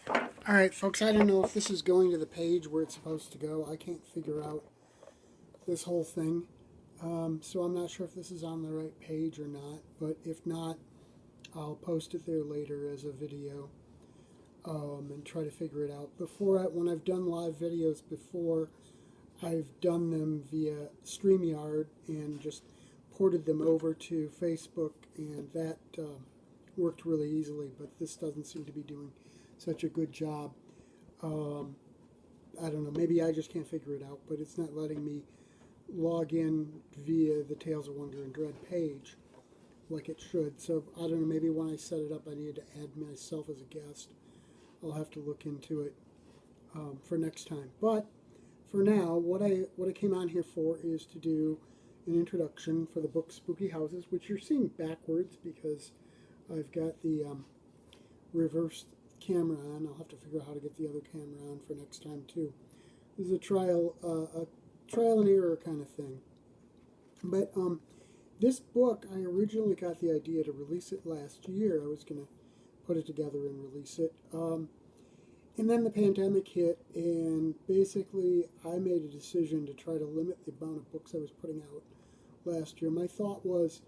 All right, folks, I don't know if this is going to the page where it's supposed to go. I can't figure out this whole thing. So I'm not sure if this is on the right page or not, but if not, I'll post it there later as a video and try to figure it out. When I've done live videos before, I've done them via StreamYard and just ported them over to Facebook, and that worked really easily, but this doesn't seem to be doing such a good job. Um, I don't know, maybe I just can't figure it out, but it's not letting me log in via the Tales of Wonder and Dread page like it should. So I don't know, maybe when I set it up, I need to add myself as a guest. I'll have to look into it for next time. But for now, what I came on here for is to do an introduction for the book Spooky Houses, which you're seeing backwards because I've got the reversed camera on. I'll have to figure out how to get the other camera on for next time too. This is a trial and error kind of thing. But this book, I originally got the idea to release it last year. I was going to put it together and release it. And then the pandemic hit, and basically I made a decision to try to limit the amount of books I was putting out last year. My thought was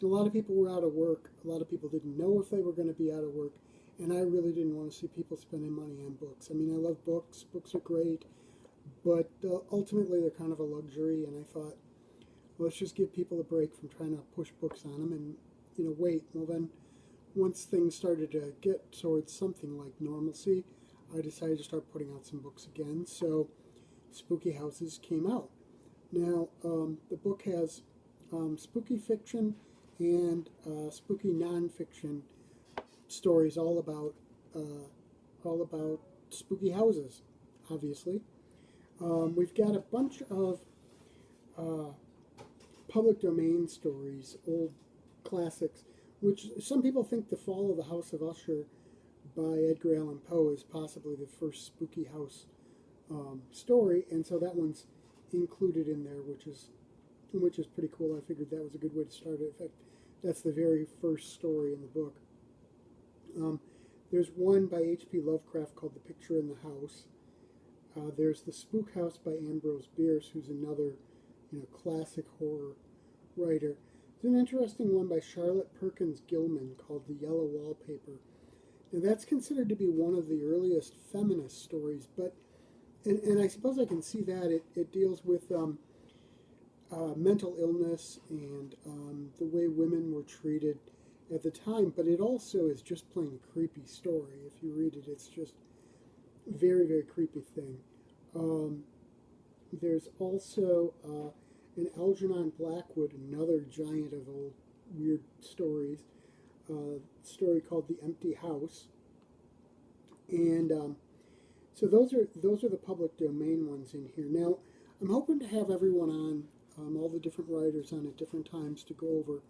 a lot of people were out of work. A lot of people didn't know if they were going to be out of work, and I really didn't want to see people spending money on books. I mean, I love books. Books are great, but ultimately they're kind of a luxury, and I thought, let's just give people a break from trying to push books on them and, wait. Well, then once things started to get towards something like normalcy, I decided to start putting out some books again. So Spooky Houses came out. Now, the book has spooky fiction and spooky nonfiction stories all about spooky houses, obviously. We've got a bunch of uh, public domain stories, old classics, which some people think The Fall of the House of Usher by Edgar Allan Poe is possibly the first spooky house story, and so that one's included in there, which is pretty cool. I figured that was a good way to start it. In fact, that's the very first story in the book. There's one by H.P. Lovecraft called The Picture in the House. There's The Spook House by Ambrose Bierce, who's another classic horror writer. There's an interesting one by Charlotte Perkins Gilman called The Yellow Wallpaper. Now that's considered to be one of the earliest feminist stories, but and I suppose I can see that it deals with mental illness and the way women were treated at the time, but it also is just plain a creepy story. If you read it, it's just very, very creepy thing. Um, there's also an Algernon Blackwood, another giant of old weird stories, story called The Empty House, and so those are the public domain ones in here. Now, I'm hoping to have everyone on, all the different writers on at different times to go over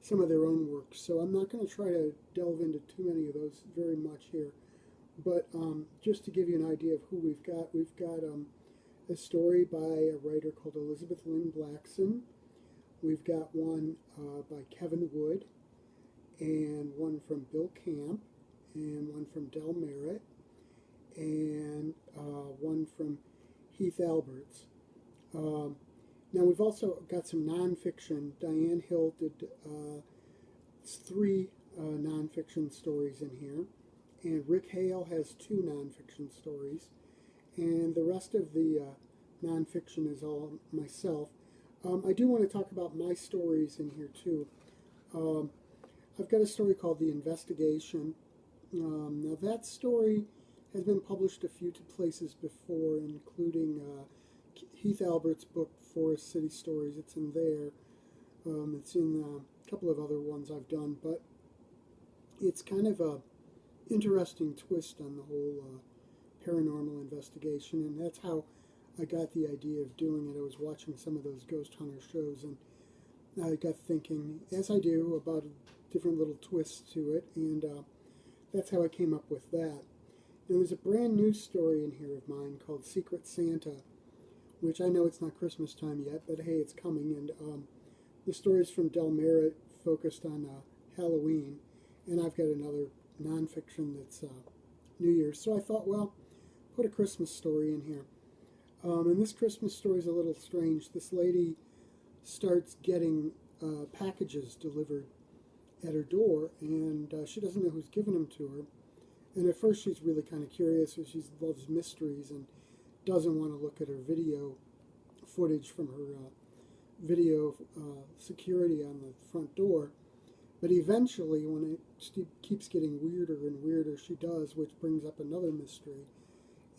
some of their own works. So I'm not going to try to delve into too many of those very much here. But just to give you an idea of who we've got a story by a writer called Elizabeth Lynn Blackson. We've got one by Kevin Wood, and one from Bill Camp, and one from Del Merritt, and one from Heath Alberts. Um, Now we've also got some nonfiction. Diane Hill did three nonfiction stories in here, and Rick Hale has two nonfiction stories, and the rest of the nonfiction is all myself. I do want to talk about my stories in here too. Um, I've got a story called The Investigation. Now that story has been published a few places before, including Heath Albert's book Forest City Stories. It's in there. It's in a couple of other ones I've done, but it's kind of a interesting twist on the whole paranormal investigation, and that's how I got the idea of doing it. I was watching some of those ghost hunter shows, and I got thinking, as I do, about different little twists to it, and that's how I came up with that. And there's a brand new story in here of mine called Secret Santa, which I know it's not Christmas time yet, but hey, it's coming. And the story is from Del Merritt, focused on Halloween, and I've got another nonfiction that's New Year's. So I thought, well, put a Christmas story in here. And this Christmas story is a little strange. This lady starts getting packages delivered at her door, and she doesn't know who's giving them to her. And at first, she's really kind of curious, or she loves mysteries and doesn't want to look at her video footage from her video security on the front door. But eventually, when it keeps getting weirder and weirder, she does, which brings up another mystery.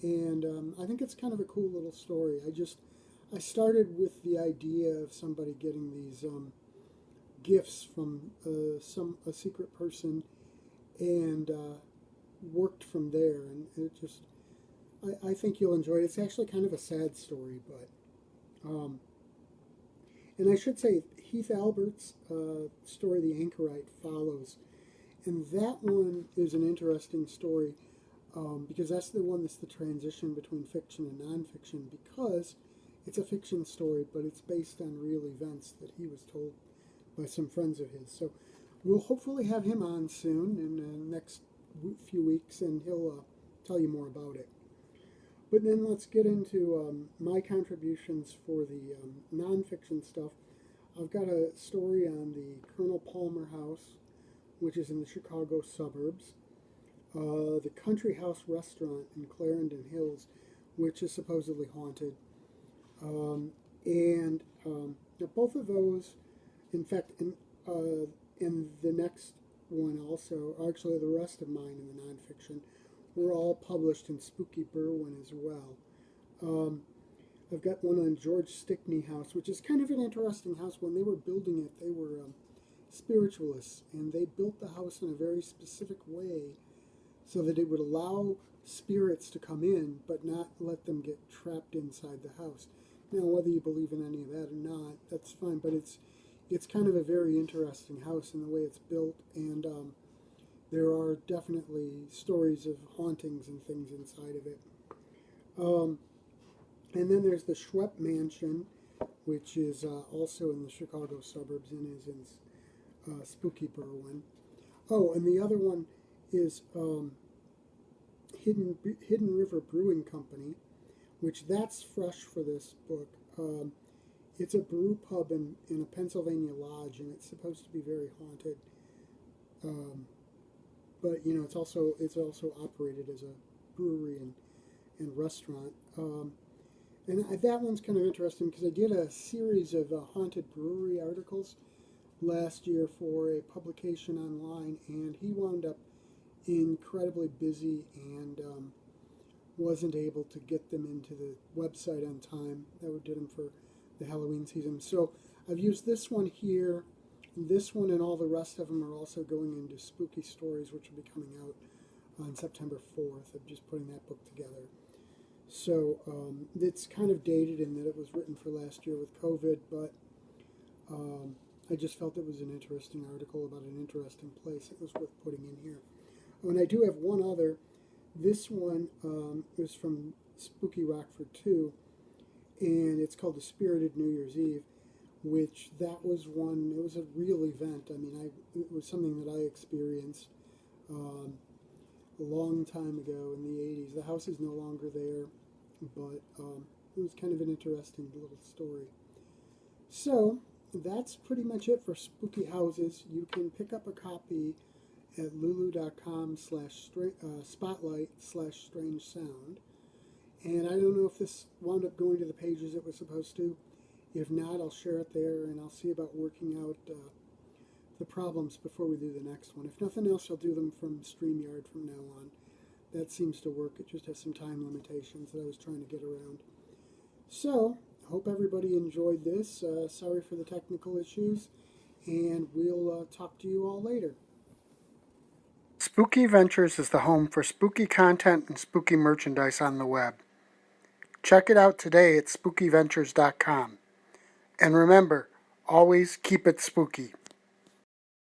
And I think it's kind of a cool little story. I started with the idea of somebody getting these gifts from a secret person, and worked from there. And it just, I think you'll enjoy it. It's actually kind of a sad story, but and I should say Heath Albert's story, The Anchorite, follows, and that one is an interesting story. Because that's the one that's the transition between fiction and nonfiction, because it's a fiction story, but it's based on real events that he was told by some friends of his. So we'll hopefully have him on soon in the next few weeks, and he'll tell you more about it. But then let's get into my contributions for the nonfiction stuff. I've got a story on the Colonel Palmer House, which is in the Chicago suburbs. The Country House Restaurant in Clarendon Hills, which is supposedly haunted. Both of those, in fact, in the next one also, actually the rest of mine in the nonfiction, were all published in Spooky Berwyn as well. I've got one on George Stickney House, which is kind of an interesting house. When they were building it, they were spiritualists, and they built the house in a very specific way so that it would allow spirits to come in, but not let them get trapped inside the house. Now, whether you believe in any of that or not, that's fine, but it's kind of a very interesting house in the way it's built, and there are definitely stories of hauntings and things inside of it. And then there's the Schwepp Mansion, which is also in the Chicago suburbs and is in Spooky Berwyn. Oh, and the other one is Hidden River Brewing Company, which that's fresh for this book. It's a brew pub in a Pennsylvania lodge, and it's supposed to be very haunted. But it's also operated as a brewery and restaurant. And that one's kind of interesting because I did a series of haunted brewery articles last year for a publication online, and he wound up incredibly busy and wasn't able to get them into the website on time. That we did them for the Halloween season. So I've used this one here. This one and all the rest of them are also going into Spooky Stories, which will be coming out on September 4th. I'm just putting that book together. So it's kind of dated in that it was written for last year with COVID, but I just felt it was an interesting article about an interesting place. It was worth putting in here. Oh, and I do have one other. This one is from Spooky Rockford 2, and it's called The Spirited New Year's Eve, which that was one, it was a real event. I mean, it was something that I experienced a long time ago in the 80s. The house is no longer there, but it was kind of an interesting little story. So that's pretty much it for Spooky Houses. You can pick up a copy at lulu.com/spotlight/strange sound. And I don't know if this wound up going to the pages it was supposed to. If not, I'll share it there, and I'll see about working out the problems before we do the next one. If nothing else, I'll do them from StreamYard from now on. That seems to work. It just has some time limitations that I was trying to get around. So, I hope everybody enjoyed this. Sorry for the technical issues, and we'll talk to you all later. Spooky Ventures is the home for spooky content and spooky merchandise on the web. Check it out today at spookyventures.com. And remember, always keep it spooky.